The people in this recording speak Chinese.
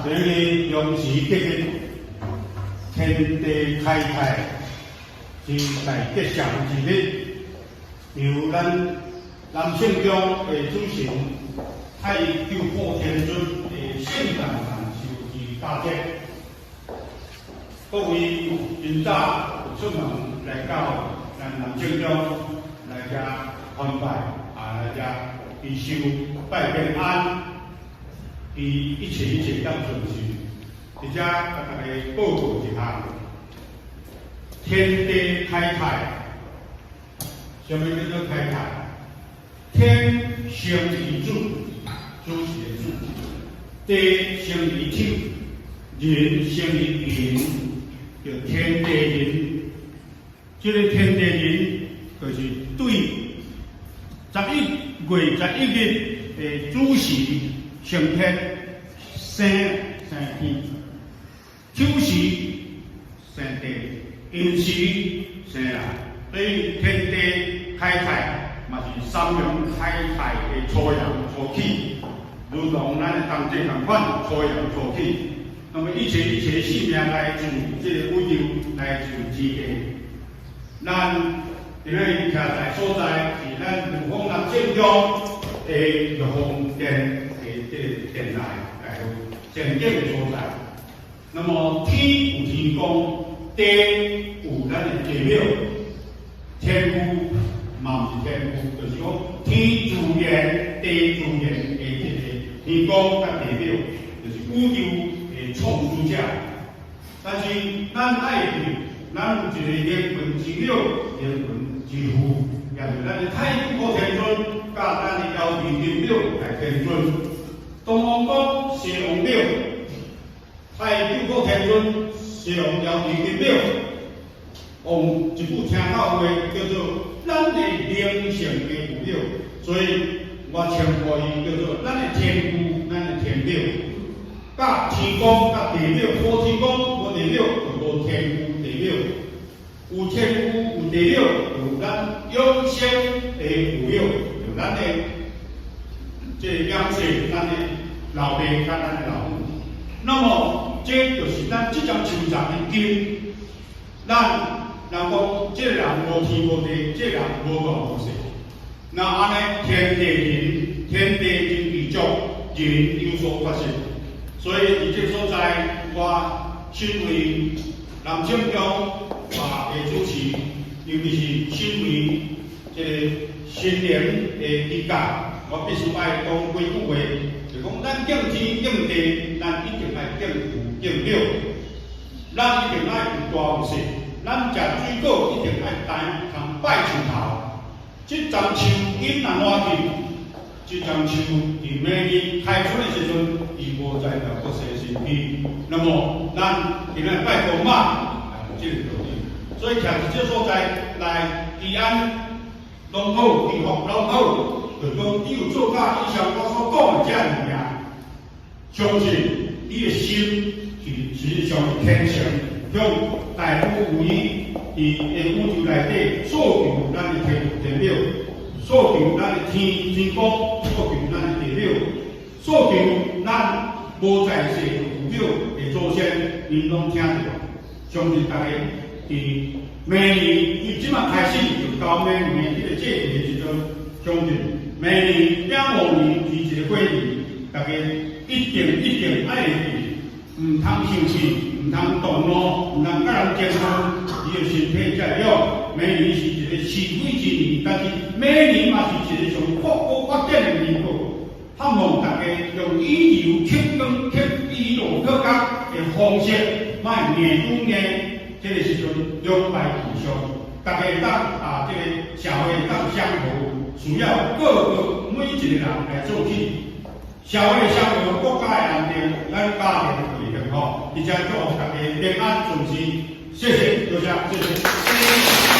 这个用时结日，天地开泰，是大吉祥之日。由咱南圣宫的主神太救护天尊的圣诞寿之佳节，各位今早出门来到咱南圣宫来遮参拜，来遮祈求拜平安，一切当顺序。而且甲大家报告一下，天地开泰。什么叫做开泰？天生于主，主是主；地生于天，人生于人，叫天地人。这个天地人，就是对11月11日的主时升天升天，秋时升地，阴时升人。所以天地开泰，嘛是三阳开泰的初阳初起，如同咱的当地同款，初阳初起。那么一切性命来自这个宇宙，来自之间。咱伫咧徛在所在是咱陆丰南圣宫的陆丰殿的这个殿内，正经的所在。那么天有天公，地有咱的地庙。天父嘛是天父，就是讲天自然、地自然的这个天公甲地庙，就是宇宙的创造者。但是咱爱对，咱有一个灵魂之了，灵魂之父，也就是咱的太古天尊，甲咱的尧帝天庙来天尊。东王宫西王庙，太古天尊西王尧帝天庙。用一句听到话叫做咱的灵性的有了，所以我称呼伊叫做咱的天父，咱的天庙。甲天公甲地庙，无天公无地庙，就无天父地庙。有天父有地庙，有咱永生的有了，有咱的这养生，咱的老爸甲咱的老母。那么这就是咱这张树上的根，咱。人讲，这个人无天无地，这个人无道无势。那安尼天地人，天地人宇宙，人有所发生。所以伫这所在，我身为南圣宫的主持，尤其是身为这个新年的期间，我必须爱讲几句话，就讲咱敬天敬地，咱一定爱敬父敬庙，咱一定爱有大有势。咱食水果一定爱带通拜树头，这丛树因若烂去，这丛树伫明年开春的时阵，伊无再了国势身体。那么咱今日拜公妈，这个道理。所以徛伫这所在来祈安拢好，祈福拢好，就讲你有做到以上我所讲的这物件，相信你的心是上天性。向大夫有义，伫宇宙内底所求咱的天庙，所求咱的天公，所求咱的地庙，所求咱无在世有庙的祖先，因拢听着。相信大家伫明年，因为即马开始就到明年这个节气的时阵，相信明年、15年是一个过年，大家一定爱去，唔通生气。唔通动怒，唔通甲人争论，伊的身体才会了。明年是一个是非之年，但是明年嘛是一个上国发展的年度。盼望大家用以柔克刚、以柔克刚的方式，卖年中年这个时阵两败俱伤。大家会当这个社会当相互，需要每一个人来做起。社会相互，国家的安定，咱家庭会更好。而且祝福大家平安顺遂，谢谢，多谢，谢谢。